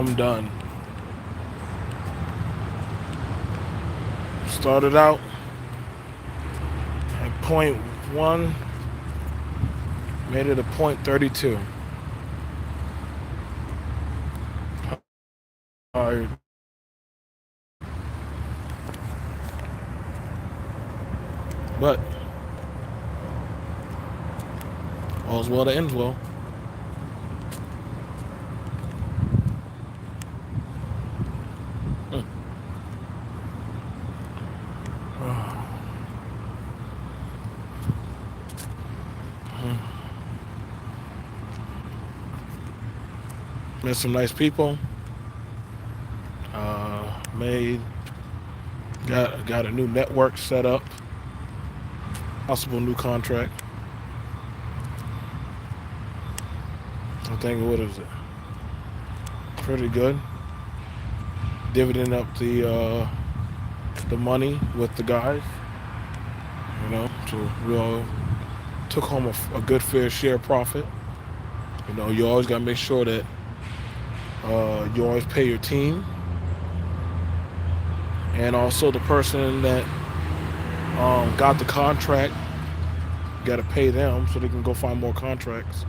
I'm done. Started out at point 1, made it a point 32. Alright, but all's well that ends well. Hmm. Met some nice people. Made got a new network set up. Possible new contract. I think what is it? Pretty good. Dividend up the money with the guys. So we all took home a good fair share profit. You always gotta make sure that you always pay your team, and also the person that got the contract. You gotta pay them so they can go find more contracts.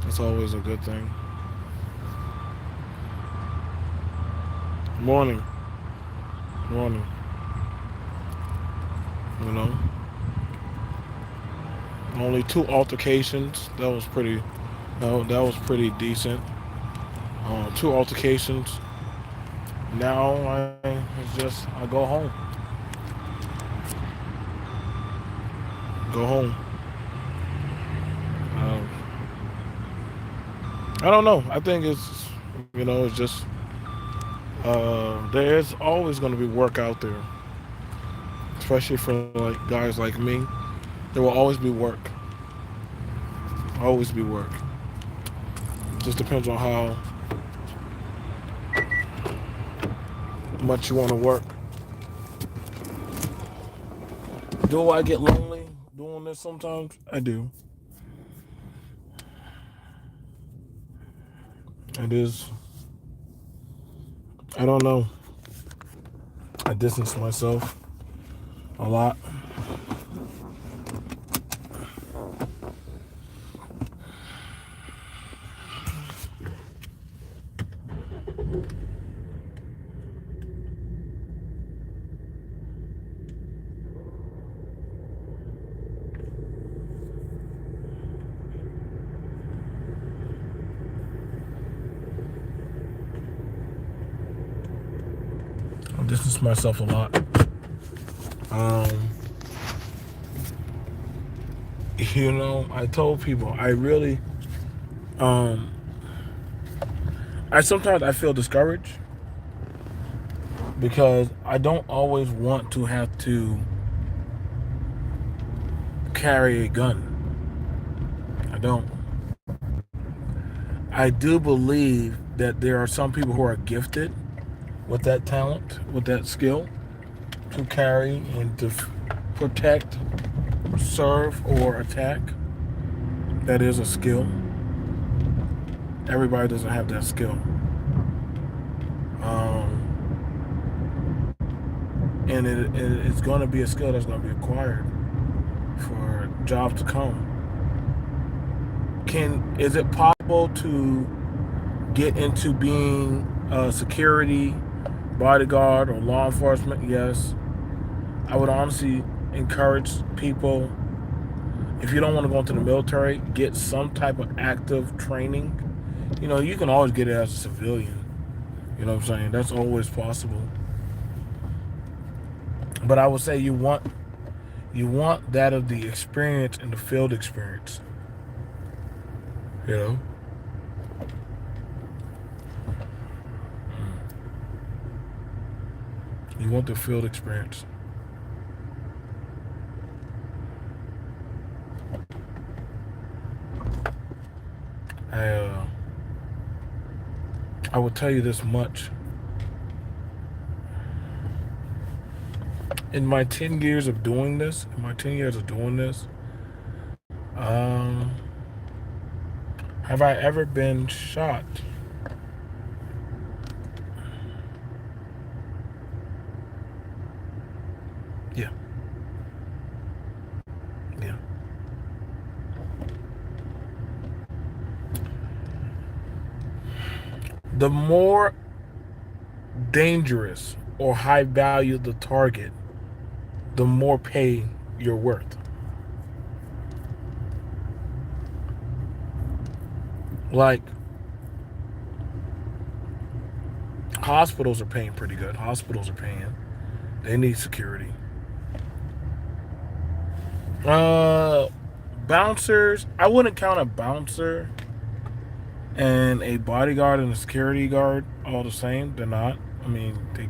That's always a good thing. Morning, morning. You know, only 2 altercations. That was pretty. No, that was pretty decent. 2 altercations. Now I go home. Go home. Um, I don't know. I think it's just there's always going to be work out there, especially for like guys like me. There will always be work. Always be work. Just depends on how much you want to work. Do I get lonely doing this sometimes? I do. It is. I don't know. I distance myself a lot. I distance myself a lot. Um, I told people I really, um, I sometimes I feel discouraged because I don't always want to have to carry a gun. I don't. I do believe that there are some people who are gifted with that talent, with that skill to carry and to protect, serve, or attack. That is a skill. Everybody doesn't have that skill. And it's going to be a skill that's going to be acquired for jobs to come. Is it possible to get into being a security, bodyguard, or law enforcement? Yes. I would honestly encourage people, if you don't want to go into the military, get some type of active training. You can always get it as a civilian. You know what I'm saying? That's always possible. But I would say you want that of the experience and the field experience. You know? You want the field experience. I will tell you this much. In my 10 years of doing this, have I ever been shot? Yeah. Yeah. The more dangerous or high value the target, the more pay you're worth. Like, hospitals are paying pretty good. Hospitals are paying. They need security. Uh, Bouncers. I wouldn't count a bouncer and a bodyguard and a security guard all the same. They're not. I mean, they.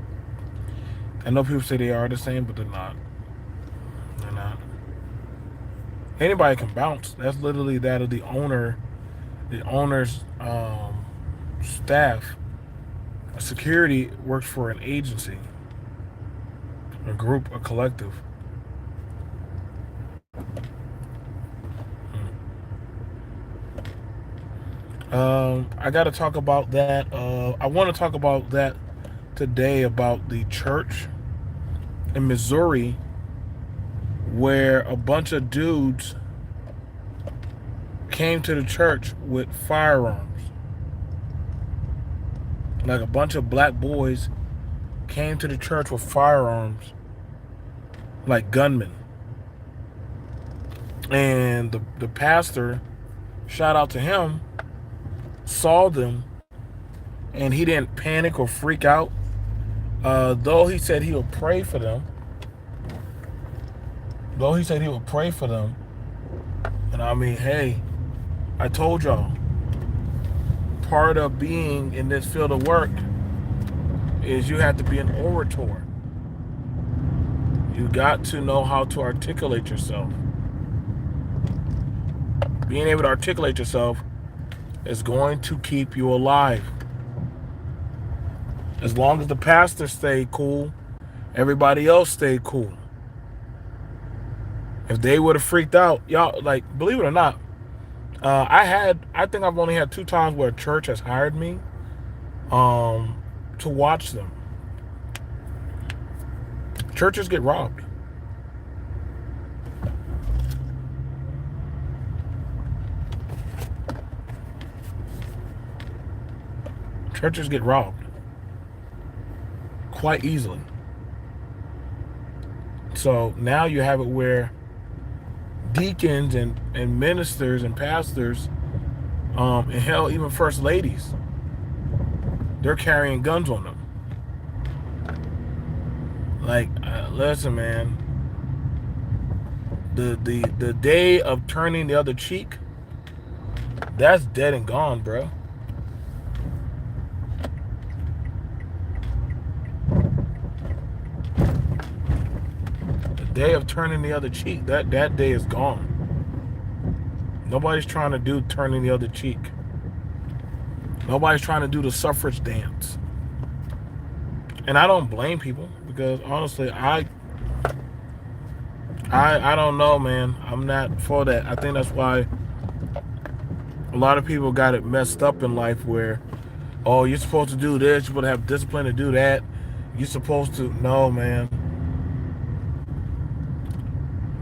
I know people say they are the same, but they're not. They're not. Anybody can bounce. That's literally that of the owner. The owner's staff. Security works for an agency, a group, a collective. I got to talk about that. I want to talk about that today about the church in Missouri where a bunch of dudes came to the church with firearms. Like a bunch of black boys came to the church with firearms, like gunmen. And the pastor, shout out to him, saw them and he didn't panic or freak out. Though he said he would pray for them. Though he said he would pray for them. And I mean, hey, I told y'all, part of being in this field of work is you have to be an orator. You got to know how to articulate yourself. Being able to articulate yourself is going to keep you alive. As long as the pastor stayed cool, everybody else stayed cool. If they would have freaked out, y'all, like, believe it or not, I think I've only had 2 times where a church has hired me to watch them. Churches get robbed. Churches get robbed quite easily. So now you have it where deacons and ministers and pastors, and hell, even first ladies, they're carrying guns on them. Like, listen, man, the day of turning the other cheek, that's dead and gone, bro. The day of turning the other cheek, that day is gone. Nobody's trying to do turning the other cheek. Nobody's trying to do the suffrage dance. And I don't blame people because honestly, I don't know, man. I'm not for that. I think that's why a lot of people got it messed up in life where, oh, you're supposed to do this, you're supposed to have discipline to do that. You're supposed to, no, man.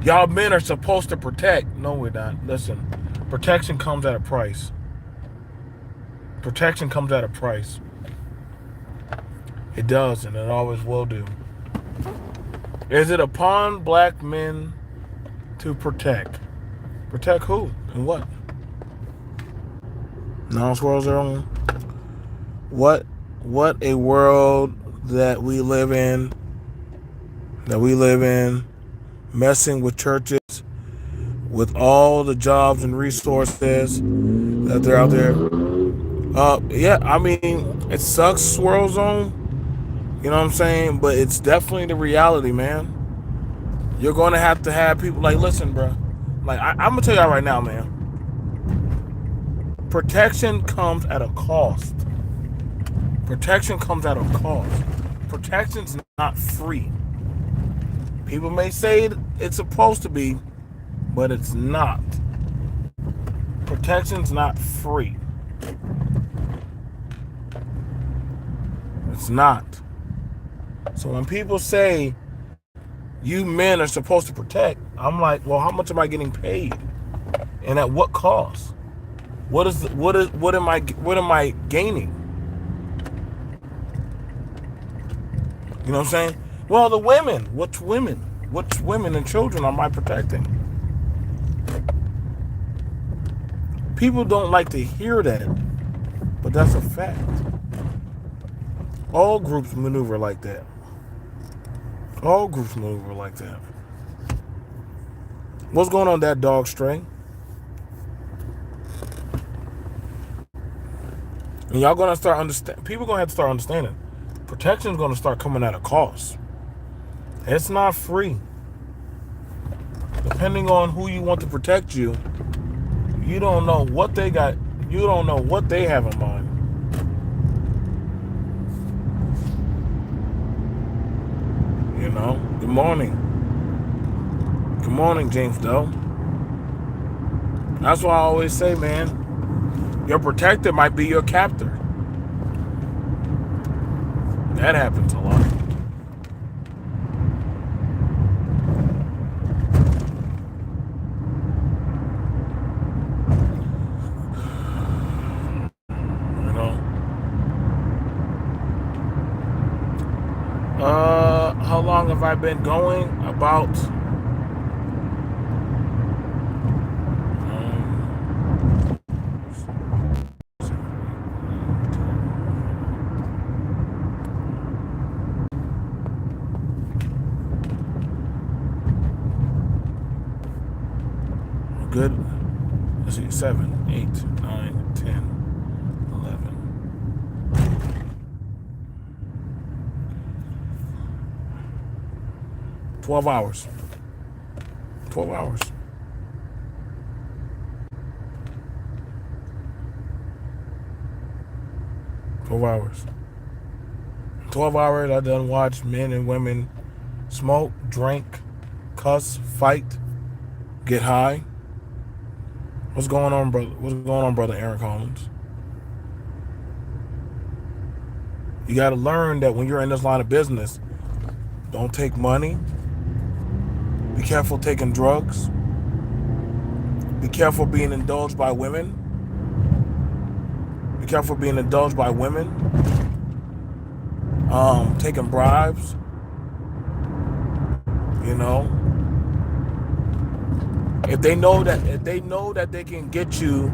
Y'all men are supposed to protect. No, we're not. Listen, protection comes at a price. Protection comes at a price. It does, and it always will do. Is it upon black men to protect? Protect who and what? Non-swirls are on. What a world that we live in. Messing with churches, with all the jobs and resources that they're out there. Yeah, I mean, it sucks, Swirl Zone. You know what I'm saying? But it's definitely the reality, man. You're going to have people like, listen, bro. Like, I'm going to tell y'all right now, man. Protection comes at a cost. Protection comes at a cost. Protection's not free. People may say it's supposed to be, but it's not. Protection's not free. It's not. So when people say you men are supposed to protect. I'm like, well, how much am I getting paid, and at what cost? What am I gaining? You know what I'm saying? Well, the women. Which women? Which women and children am I protecting? People don't like to hear that, but that's a fact. All groups maneuver like that. All groups maneuver like that. What's going on, that dog stray? And y'all gonna start understand. People gonna have to start understanding. Protection is gonna start coming at a cost. It's not free. Depending on who you want to protect you, you don't know what they got. You don't know what they have in mind. You know. Good morning. Good morning, James Doe. That's why I always say, man, your protector might be your captor. That happens a lot. You know. How long have I been going? About good. Let's see, 7, 8, 9, 10, 11. 12 hours. 12 hours. 12 hours. 12 hours I done watched men and women smoke, drink, cuss, fight, get high. What's going on, brother? What's going on, brother Aaron Collins? You got to learn that when you're in this line of business, don't take money. Be careful taking drugs. Be careful being indulged by women. Be careful being indulged by women. Taking bribes. You know, if they know that they can get you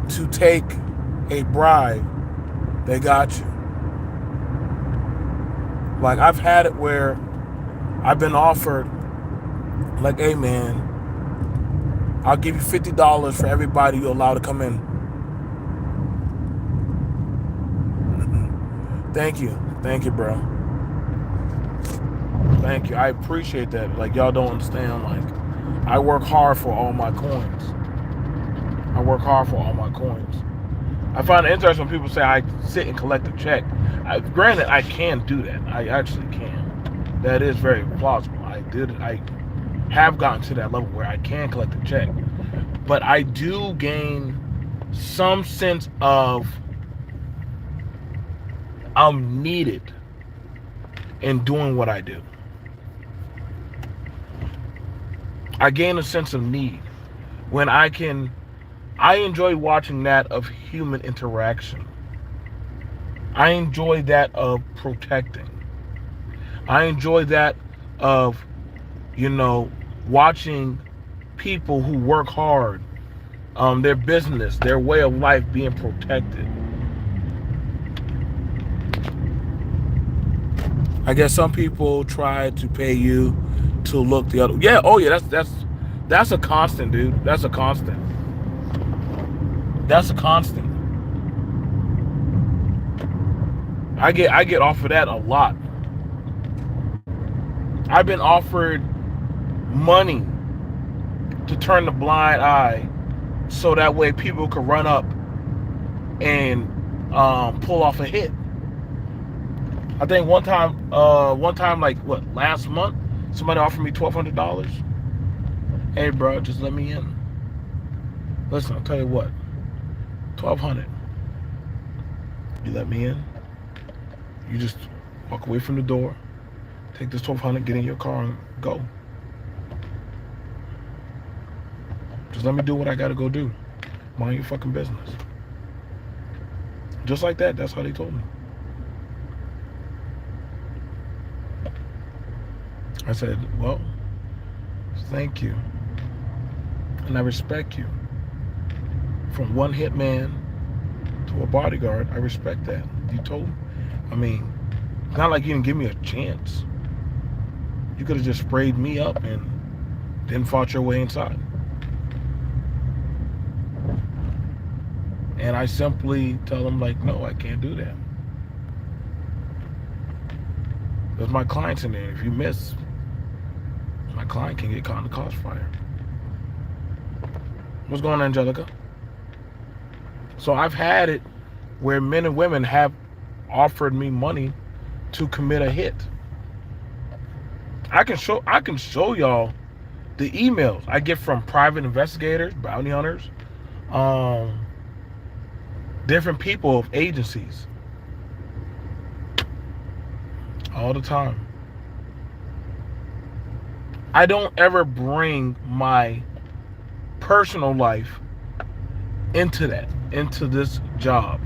to take a bribe, they got you. Like, I've had it where I've been offered, like, hey man, I'll give you $50 for everybody you allow to come in. Thank you, bro. Thank you. I appreciate that. Like, y'all don't understand. Like, I work hard for all my coins. I find it interesting when people say I sit and collect a check. Granted, I can do that. I actually can. That is very plausible. I have gotten to that level where I can collect a check. But I do gain some sense of I'm needed in doing what I do. I gain a sense of need when I enjoy watching that of human interaction. I enjoy that of protecting. I enjoy that of, watching people who work hard, their business, their way of life being protected. I guess some people try to pay you to look the other. Yeah, oh yeah, that's a constant, dude. That's a constant. I get offered that a lot. I've been offered money to turn the blind eye so that way people could run up and pull off a hit. I think one time, like last month, somebody offered me $1,200. Hey, bro, just let me in. Listen, I'll tell you what, $1,200. You let me in. You just walk away from the door. Take this 1200, get in your car and go. Just let me do what I gotta go do. Mind your fucking business. Just like that, that's how they told me. I said, well, thank you. And I respect you. From one hitman to a bodyguard, I respect that. You told me. I mean, it's not like you didn't give me a chance. You could have just sprayed me up and then fought your way inside. And I simply tell them, like, no, I can't do that. There's my clients in there. If you miss, my client can get caught in the crossfire. What's going on, Angelica? So I've had it where men and women have offered me money to commit a hit. I can show y'all the emails I get from private investigators, bounty hunters, different people of agencies all the time. I don't ever bring my personal life into this job.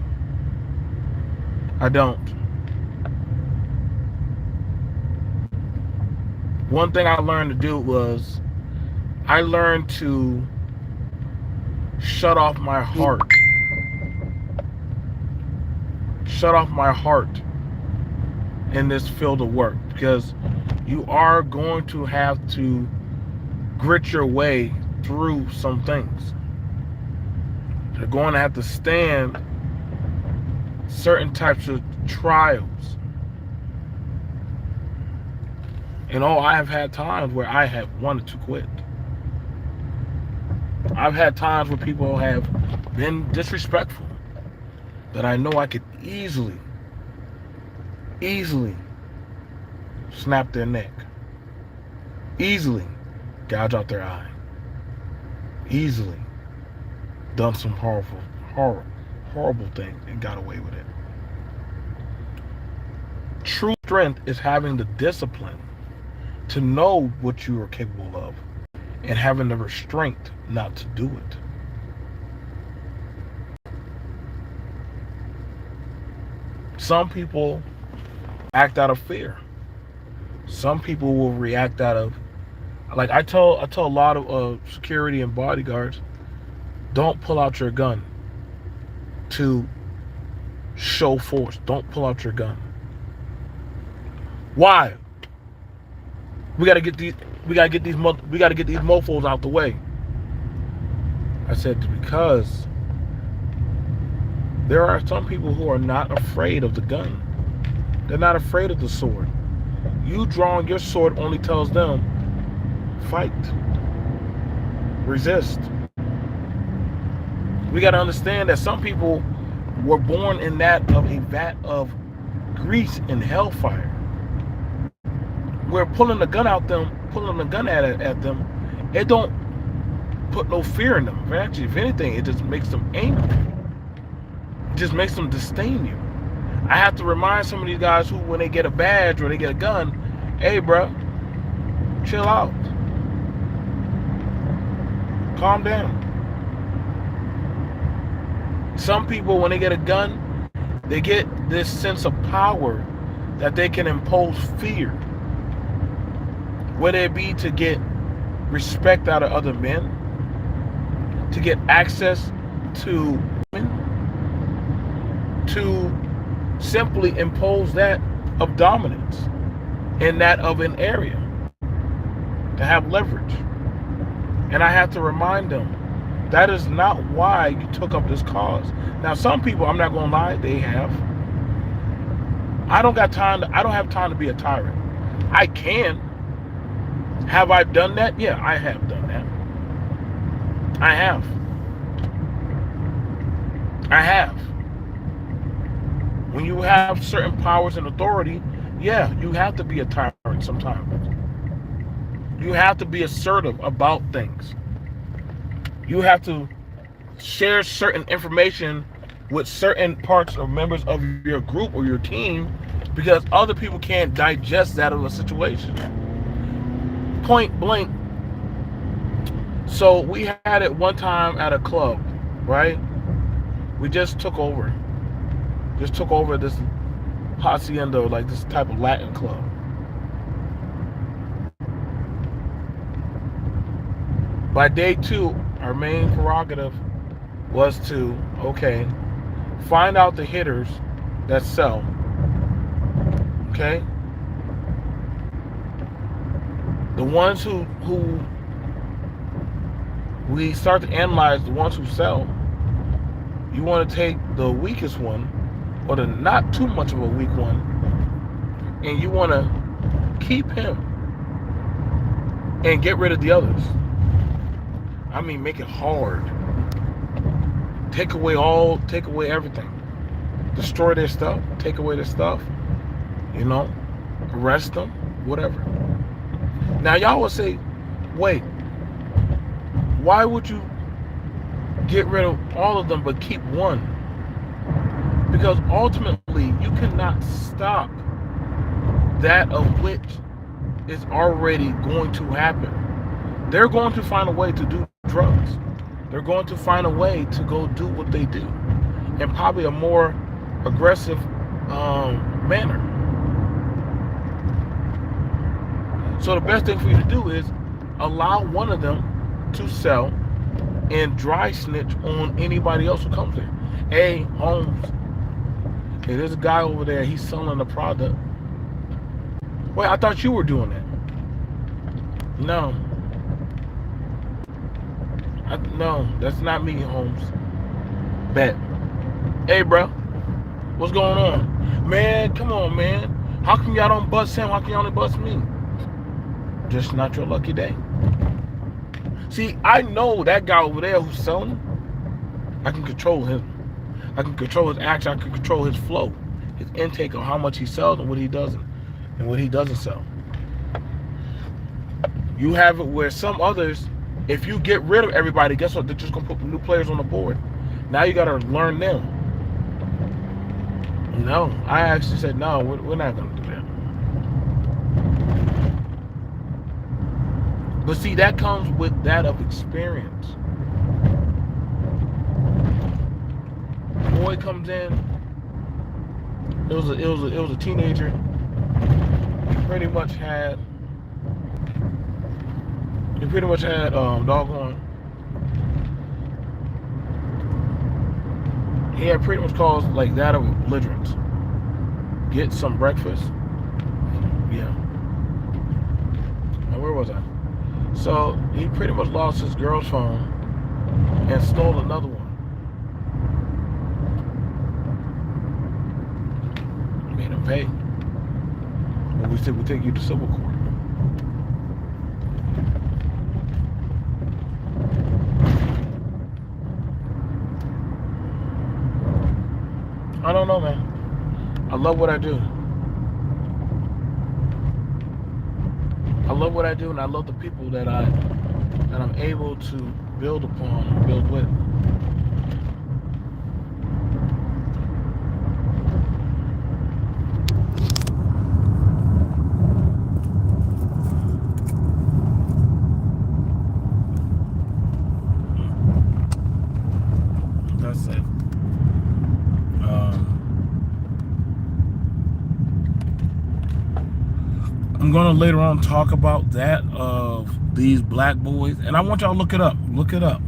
I don't. One thing I learned to do was I learned to shut off my heart. Shut off my heart in this field of work, because you are going to have to grit your way through some things. You're going to have to stand certain types of trials. You know, I have had times where I have wanted to quit. I've had times where people have been disrespectful that I know I could easily snap their neck, easily gouge out their eye, easily done some horrible things and got away with it. True strength is having the discipline to know what you are capable of and having the restraint not to do it. Some people act out of fear. Some people will react out of, like I tell a lot of security and bodyguards, don't pull out your gun to show force. Don't pull out your gun. Why? We gotta get these mofos out the way. I said, because there are some people who are not afraid of the gun. They're not afraid of the sword. You drawing your sword only tells them, fight, resist. We got to understand that some people were born in that of a vat of grease and hellfire. We're pulling the gun at them. It don't put no fear in them. Actually, if anything, it just makes them angry. It just makes them disdain you. I have to remind some of these guys who, when they get a badge or they get a gun, hey, bro, chill out. Calm down. Some people, when they get a gun, they get this sense of power that they can impose fear. Whether it be to get respect out of other men, to get access to women, to simply impose that of dominance in that of an area, to have leverage. And I have to remind them, that is not why you took up this cause. Now, some people, I'm not going to lie, they have. I don't have time to be a tyrant. I can. Have I done that? Yeah, I have done that. I have. When you have certain powers and authority, yeah, you have to be a tyrant sometimes. You have to be assertive about things. You have to share certain information with certain parts or members of your group or your team because other people can't digest that of a situation. Point blank. So we had it one time at a club, right? We just took over. Just took over this hacienda, like this type of Latin club. By day 2, our main prerogative was to, okay, find out the hitters that sell. Okay? The ones who we start to analyze, the ones who sell, you want to take the weakest one, or the not too much of a weak one, and you want to keep him and get rid of the others. I mean, make it hard. Take away everything. Destroy their stuff, take away their stuff, arrest them, whatever. Now, y'all will say, wait, why would you get rid of all of them but keep one? Because ultimately, you cannot stop that of which is already going to happen. They're going to find a way to do drugs. They're going to find a way to go do what they do in probably a more aggressive manner. So the best thing for you to do is allow one of them to sell and dry snitch on anybody else who comes there. Hey, Holmes, hey, there's a guy over there, he's selling a product. Wait, I thought you were doing that. No. No, that's not me, Holmes. Bet. Hey, bro, what's going on? Man, come on, man. How come y'all don't bust him? How come y'all only bust me? Just not your lucky day. See, I know that guy over there who's selling, I can control him. I can control his action. I can control his flow, his intake of how much he sells and what he doesn't, and what he doesn't sell. You have it where some others, if you get rid of everybody, guess what? They're just going to put new players on the board. Now you got to learn them. No, I actually said, no, we're not going to do that. But see, that comes with that of experience. Boy comes in. It was a teenager. He pretty much had doggone. He had pretty much calls like that of belligerence. Get some breakfast. Yeah. Now where was I? So he pretty much lost his girl's phone and stole another one. Made him pay. Well, we said we'll take you to civil court. I don't know, man. I love what I do. I love what I do, and I love the people that I'm able to build upon, build with. That's it. I'm gonna later on talk about that of these black boys, and I want y'all to look it up. Look it up.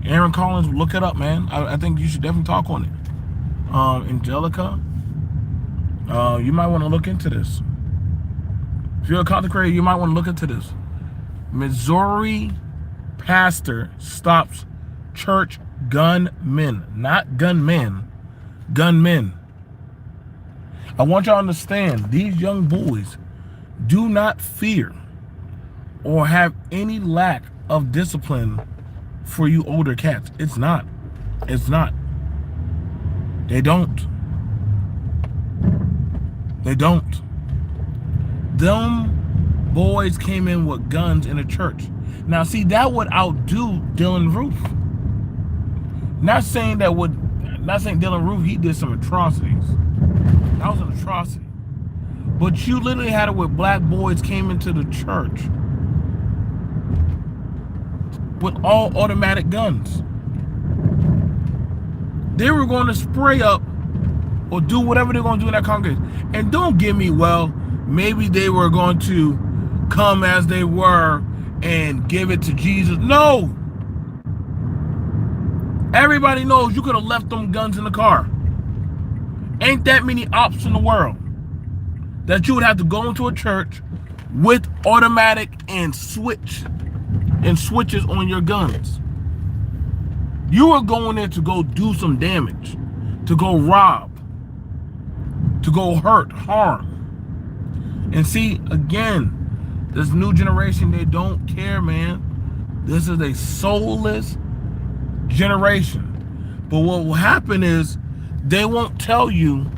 Aaron Collins, look it up, man. I think you should definitely talk on it. Angelica, you might want to look into this. If you're a content creator, you might want to look into this. Missouri pastor stops church gunmen, not gunmen, gunmen. I want y'all to understand, these young boys do not fear or have any lack of discipline for you older cats. It's not. It's not. They don't. They don't. Them boys came in with guns in the church. Now, see, that would outdo Dylan Roof. Not saying Dylan Roof, he did some atrocities. That was an atrocity. But you literally had it where black boys came into the church with all automatic guns. They were going to spray up or do whatever they're going to do in that congregation. And don't get me, well, maybe they were going to come as they were and give it to Jesus. No. Everybody knows you could have left them guns in the car. Ain't that many ops in the world that you would have to go into a church with automatic and switches on your guns. You are going there to go do some damage, to go rob, to go hurt, harm. And see, again, this new generation, they don't care, man. This is a soulless generation. But what will happen is they won't tell you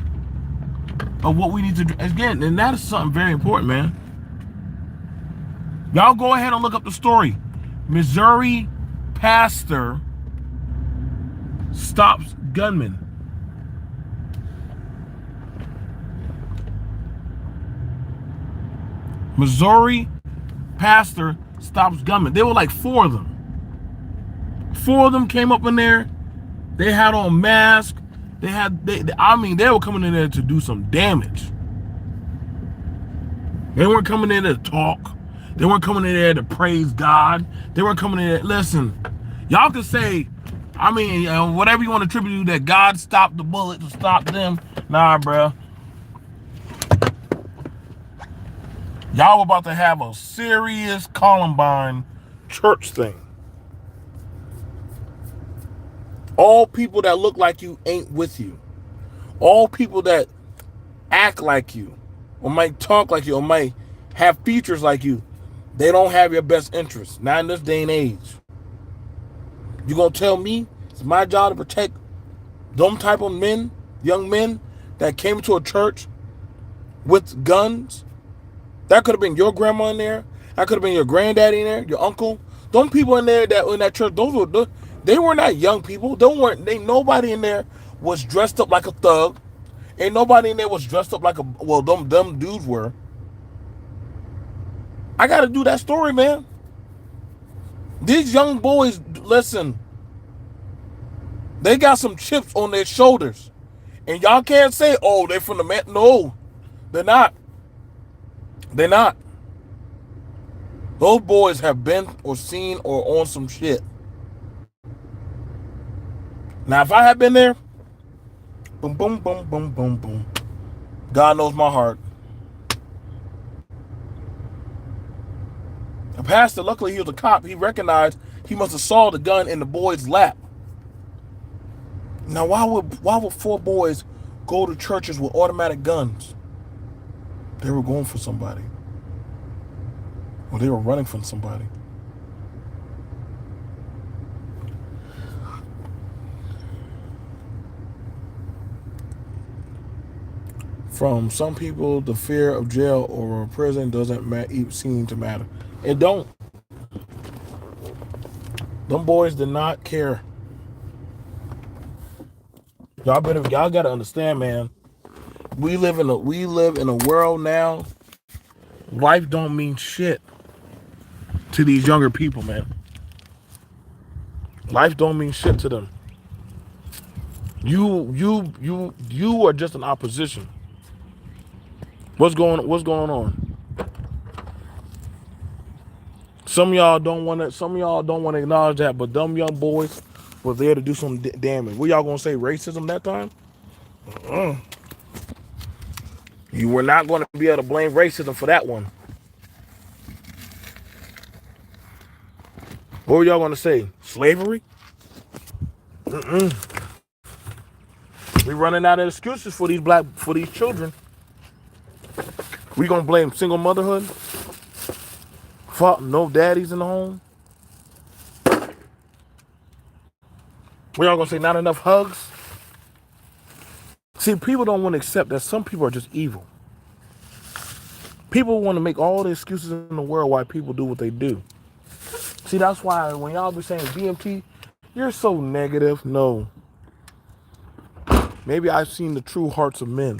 of what we need to do. Again, and that is something very important, man. Y'all go ahead and look up the story. Missouri pastor stops gunman. Missouri pastor stops gunman. There were like 4 of them. 4 of them came up in there. They had on masks. They were coming in there to do some damage. They weren't coming in there to talk. They weren't coming in there to praise God. They weren't coming in there. Listen, y'all can say, whatever you want to attribute to that God stopped the bullet to stop them. Nah, bro. Y'all about to have a serious Columbine church thing. All people that look like you ain't with you. All people that act like you, or might talk like you, or might have features like you, they don't have your best interests. Not in this day and age. You gonna tell me it's my job to protect them type of men, young men that came to a church with guns? That could have been your grandma in there. That could have been your granddaddy in there, your uncle. Them people in there that in that church, they were not young people. Nobody in there was dressed up like a thug. Ain't nobody in there was dressed up like them dudes were. I gotta do that story, man. These young boys, listen, they got some chips on their shoulders. And y'all can't say, oh, they're from the man. No, they're not. They're not. Those boys have been or seen or on some shit. Now, if I had been there, boom, boom, boom, boom, boom, boom. God knows my heart. The pastor, luckily he was a cop. He recognized he must have saw the gun in the boy's lap. Now, why would 4 boys go to churches with automatic guns? They were going for somebody. Or they were running from somebody. From some people, the fear of jail or prison doesn't seem to matter. It don't. Them boys did not care. Y'all gotta understand, man. We live in a world now. Life don't mean shit to these younger people, man. Life don't mean shit to them. You are just an opposition. What's going on? Some of y'all don't want to acknowledge that, but them young boys were there to do some damage. What y'all gonna say, racism that time? You were not going to be able to blame racism for that one. What were y'all going to say? Slavery? We running out of excuses for these children. We gonna blame single motherhood? Fuck, no daddies in the home? We all gonna say not enough hugs? See, people don't want to accept that some people are just evil. People want to make all the excuses in the world why people do what they do. See, that's why when y'all be saying B.M.T, you're so negative. No. Maybe I've seen the true hearts of men.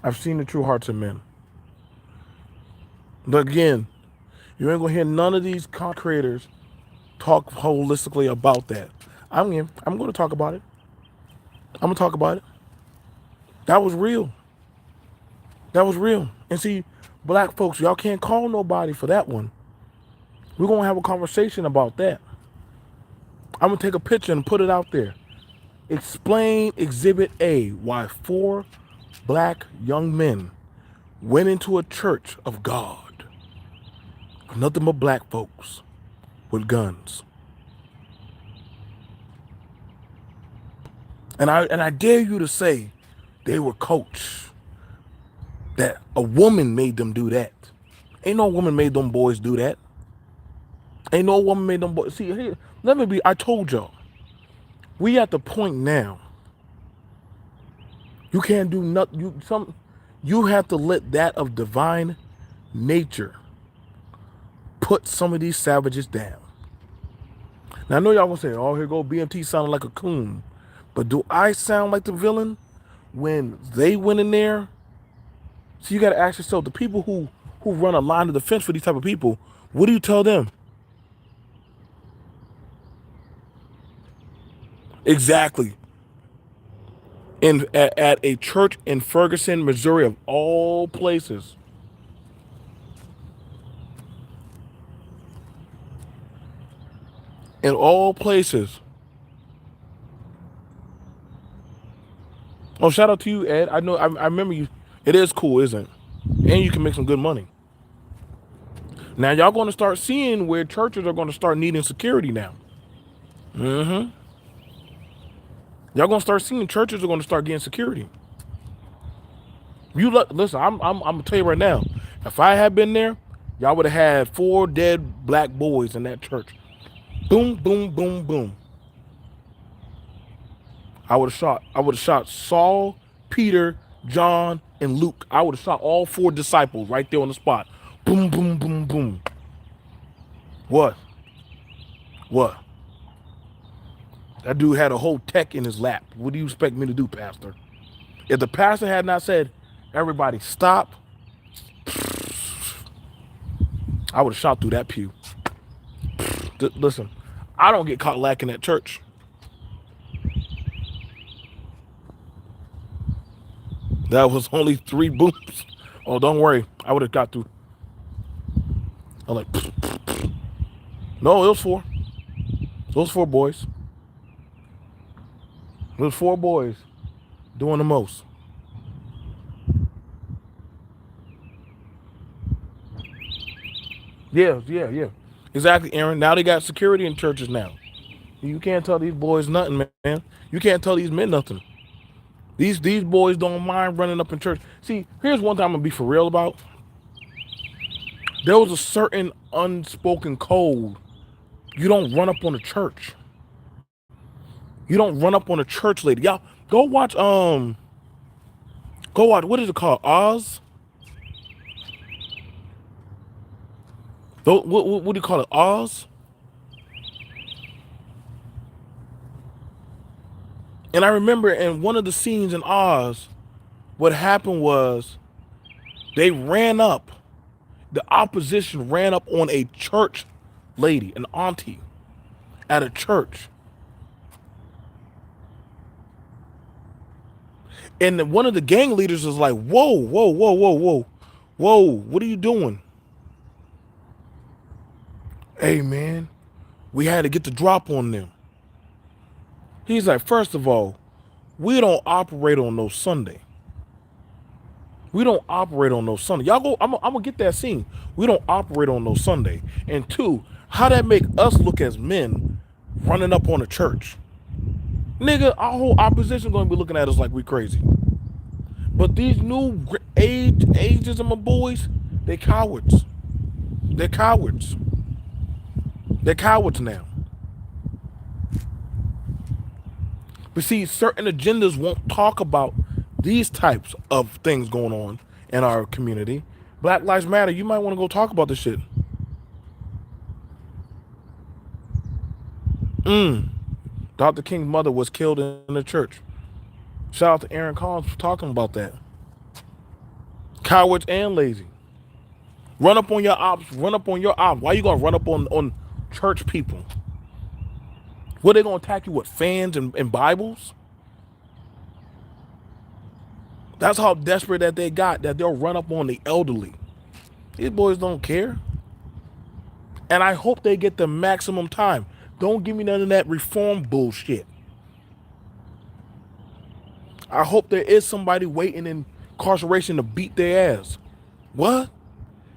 I've seen the true hearts of men. But again, you ain't gonna hear none of these content creators talk holistically about that. I'm gonna talk about it. I'm gonna talk about it. That was real. That was real. And see, black folks, y'all can't call nobody for that one. We're gonna have a conversation about that. I'm gonna take a picture and put it out there. Explain Exhibit A, why 4 black young men went into a church of God. Nothing but black folks with guns. And I dare you to say they were coached. That a woman made them do that. Ain't no woman made them boys do that. Ain't no woman made them boys. See, here, I told y'all. We at the point now. You can't do nothing. You have to let that of divine nature put some of these savages down. Now I know y'all gonna say, "Oh, here go B.M.T. sounding like a coon," but do I sound like the villain when they went in there? So you got to ask yourself: the people who run a line of defense for these type of people, what do you tell them? Exactly. At a church in Ferguson, Missouri, of all places. In all places. Oh, shout out to you, Ed. I know. I remember you. It is cool, isn't it? And you can make some good money. Now y'all going to start seeing where churches are going to start needing security now. Mm-hmm. Y'all going to start seeing churches are going to start getting security. Listen. I'm gonna tell you right now. If I had been there, y'all would have had 4 dead black boys in that church. Boom, boom, boom, boom. I would have shot Saul, Peter, John, and Luke. I would have shot all 4 disciples right there on the spot. Boom, boom, boom, boom. What? What? That dude had a whole tech in his lap. What do you expect me to do, Pastor? If the pastor had not said, "Everybody stop," I would have shot through that pew. Listen, I don't get caught lacking at church. That was only 3 booms. Oh, don't worry. I would have got through. I'm like, no, it was 4. It was 4 boys. It was 4 boys doing the most. Yeah, yeah, yeah. Exactly, Aaron. Now they got security in churches now. You can't tell these boys nothing, man. You can't tell these men nothing. These boys don't mind running up in church. See, here's one thing I'm gonna be for real about. There was a certain unspoken code. You don't run up on a church. You don't run up on a church lady. Y'all go watch what is it called? Oz? What do you call it? Oz? And I remember in one of the scenes in Oz, what happened was they ran up, the opposition ran up on a church lady, an auntie at a church. And one of the gang leaders was like, "Whoa, whoa, whoa, whoa, whoa, whoa, what are you doing?" "Hey, man, we had to get the drop on them." He's like, "First of all, we don't operate on no Sunday. We don't operate on no Sunday. Y'all go, I'm gonna get that scene. We don't operate on no Sunday. And 2, how that make us look as men running up on a church? Nigga, our whole opposition gonna be looking at us like we crazy. But these new ages of my boys, they cowards. They're cowards. They're cowards now. But see, certain agendas won't talk about these types of things going on in our community. Black Lives Matter, you might want to go talk about this shit. Dr. King's mother was killed in the church. Shout out to Aaron Collins for talking about that. Cowards and lazy. Run up on your ops. Run up on your ops. Why you gonna run up on church people? What, they gonna attack you with fans and Bibles? That's how desperate that they got, that they'll run up on the elderly. These boys don't care. And I hope they get the maximum time. Don't give me none of that reform bullshit. I hope there is somebody waiting in incarceration to beat their ass. What?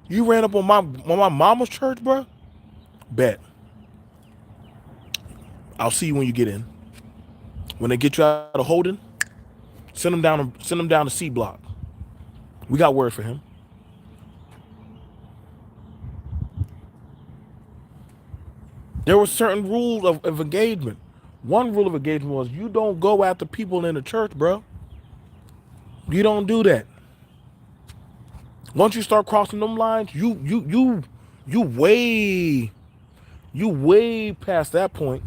You ran up on my mama's church, bro? Bet. I'll see you when you get in. When they get you out of holding, send them down to C block. We got word for him. There were certain rules of engagement. One rule of engagement was you don't go after people in the church, bro. You don't do that. Once you start crossing them lines, you way past that point.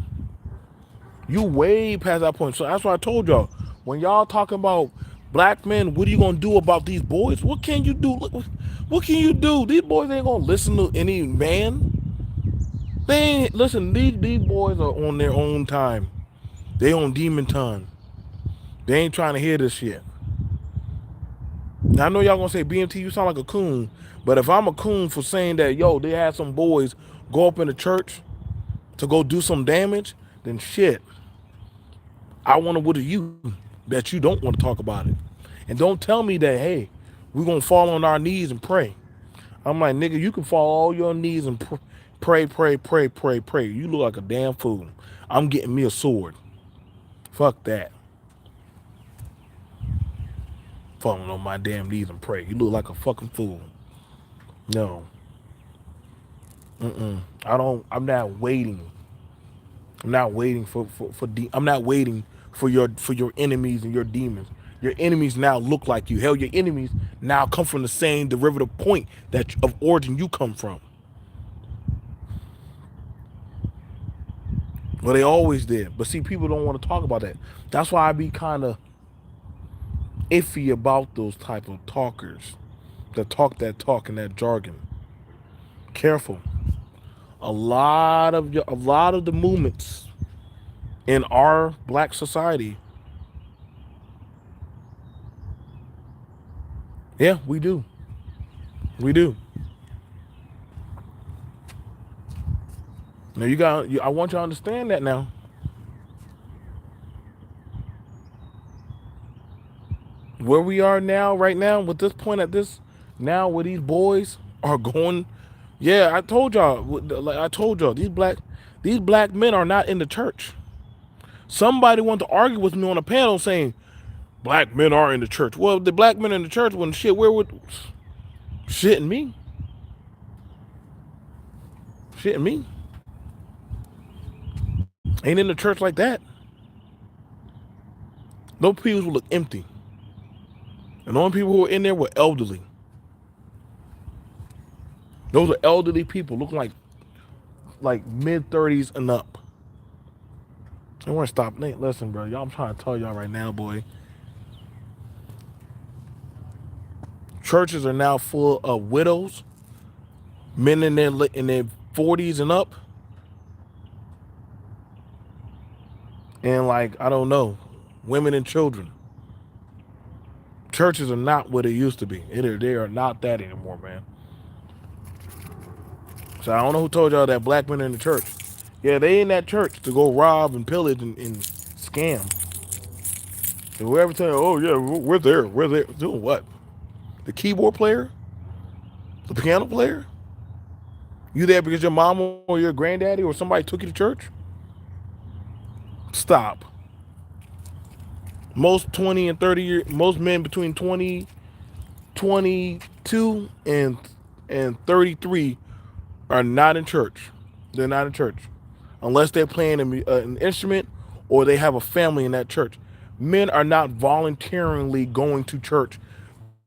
You way past that point. So that's why I told y'all, when y'all talking about black men, what are you gonna do about these boys? What can you do? What can you do? These boys ain't gonna listen to any man. They ain't listen. These boys are on their own time. They on demon time. They ain't trying to hear this shit. Now I know y'all gonna say, BMT, you sound like a coon. But if I'm a coon for saying that, yo, they had some boys go up in the church to go do some damage, then shit. I wonder what are you that you don't want to talk about it. And don't tell me that, hey, we're gonna fall on our knees and pray. I'm like, nigga, you can fall on your knees and pray. You look like a damn fool. I'm getting me a sword. Fuck that. Falling on my damn knees and pray. You look like a fucking fool. No. I'm not waiting. I'm not waiting I'm not waiting for your enemies and your demons. Your enemies now look like you. Hell, your enemies now come from the same derivative point that of origin you come from. Well, they always did. But see, people don't want to talk about that. That's why I be kind of iffy about those type of talkers that talk and that jargon. Careful. A lot of the movements in our black society, yeah, we do. Now I want you to understand that now. Where we are now, right now, with this point at this, now where these boys are going, yeah, I told y'all, these black men are not in the church. Somebody wanted to argue with me on a panel saying black men are in the church. Well, the black men in the church, when shit, where would shitting me? Shitting me? Ain't in the church like that. Those pews will look empty. And the only people who were in there were elderly. Those are elderly people looking like mid-30s and up. I want to stop. Listen, bro. Y'all, I'm trying to tell y'all right now, boy. Churches are now full of widows, men in their 40s and up, and like, I don't know, women and children. Churches are not what they used to be. They are not that anymore, man. So I don't know who told y'all that black men are in the church. Yeah, they in that church to go rob and pillage and scam. And whoever tell you, oh yeah, we're there. Doing what? The keyboard player? The piano player? You there because your mama or your granddaddy or somebody took you to church? Stop. Most 20 and 30 years, most men between 22 and 33 are not in church. They're not in church unless they're playing an instrument or they have a family in that church. Men are not voluntarily going to church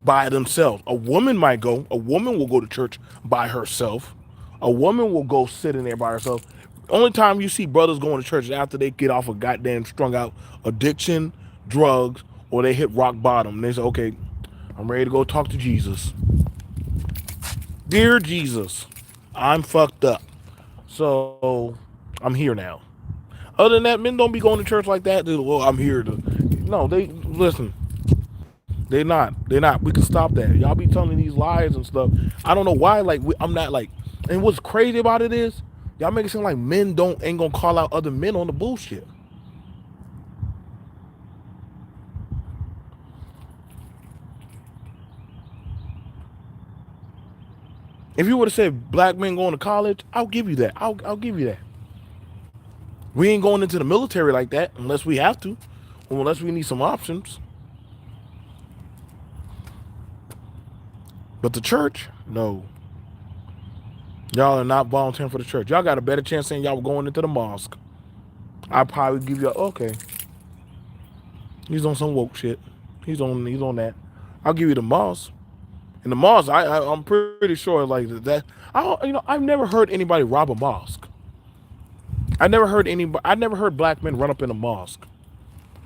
by themselves. A woman might go. A woman will go to church by herself. A woman will go sit in there by herself. Only time you see brothers going to church is after they get off a goddamn strung out addiction, drugs, or they hit rock bottom. And they say, okay, I'm ready to go talk to Jesus. Dear Jesus, I'm fucked up. So I'm here now. Other than that, men don't be going to church like that. Dude, well, I'm here to. No, they listen. They're not. They're not. We can stop that. Y'all be telling these lies and stuff. I don't know why. Like I'm not like. And what's crazy about it is, y'all make it seem like men don't ain't gonna call out other men on the bullshit. If you would have said black men going to college, I'll give you that. I'll give you that. We ain't going into the military like that unless we have to, or unless we need some options. But the church, no. Y'all are not volunteering for the church. Y'all got a better chance saying y'all were going into the mosque. I'll probably give you okay. He's on some woke shit. He's on that. I'll give you the mosque. And the mosque, I'm pretty sure like that. I've never heard anybody rob a mosque. I never heard black men run up in a mosque.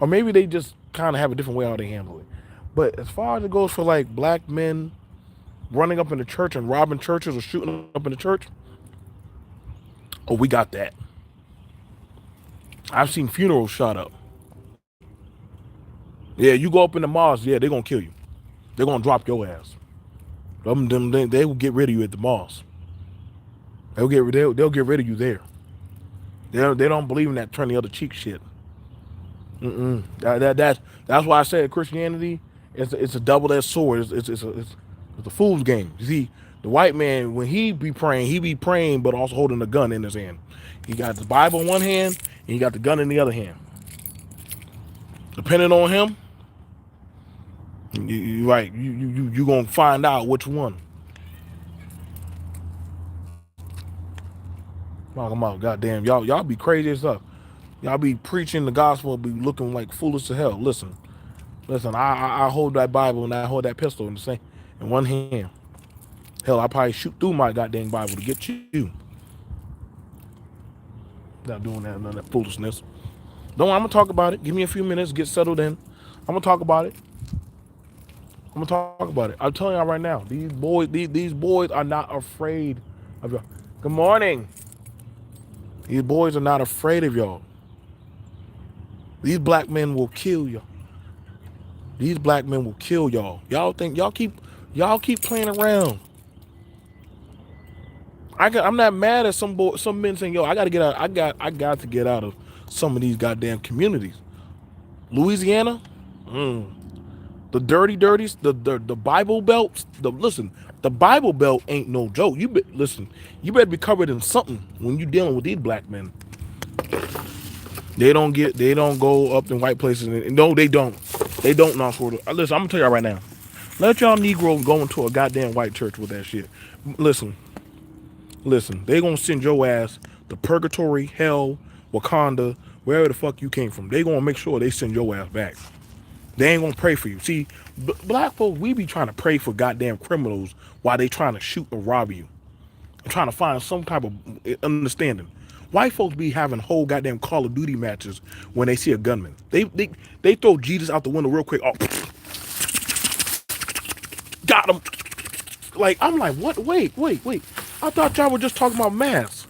Or maybe they just kind of have a different way how they handle it. But as far as it goes for like black men running up in the church and robbing churches or shooting up in the church, oh, we got that. I've seen funerals shot up. Yeah, you go up in the mosque, yeah, they're gonna kill you. They're gonna drop your ass. They will get rid of you at the mosque. They'll get rid of you there. They don't believe in that turn the other cheek shit. That's why I said Christianity it's a double-edged sword. It's a fool's game. You see, the white man when he be praying, but also holding a gun in his hand. He got the Bible in one hand and he got the gun in the other hand. Depending on him, you gonna find out which one. Come on, goddamn, y'all be crazy as stuff. Y'all be preaching the gospel, be looking like foolish as hell. Listen. I hold that Bible and I hold that pistol in one hand. Hell, I probably shoot through my goddamn Bible to get you. Not doing that, none of that foolishness. Don't. I'm gonna talk about it. Give me a few minutes, get settled in. I'm gonna talk about it. I'm telling y'all right now, these boys are not afraid of y'all. Good morning. These boys are not afraid of y'all. These black men will kill y'all. These black men will kill y'all. Y'all think y'all keep playing around. I'm not mad at some men saying, yo, I gotta get out. I got to get out of some of these goddamn communities. Louisiana, the dirties, the Bible belts. The Bible Belt ain't no joke. You better be covered in something when you dealing with these black men. They don't go up in white places. No, they don't. They don't know sort of. Listen, I'm gonna tell y'all right now. Let y'all Negro go into a goddamn white church with that shit. Listen. They gonna send your ass to purgatory, hell, Wakanda, wherever the fuck you came from. They gonna make sure they send your ass back. They ain't gonna pray for you. See, black folks, we be trying to pray for goddamn criminals while they trying to shoot or rob you. I'm trying to find some type of understanding. White folks be having whole goddamn Call of Duty matches when they see a gunman. They throw Jesus out the window real quick. Oh, got him. Like, I'm like, what? Wait. I thought y'all were just talking about masks.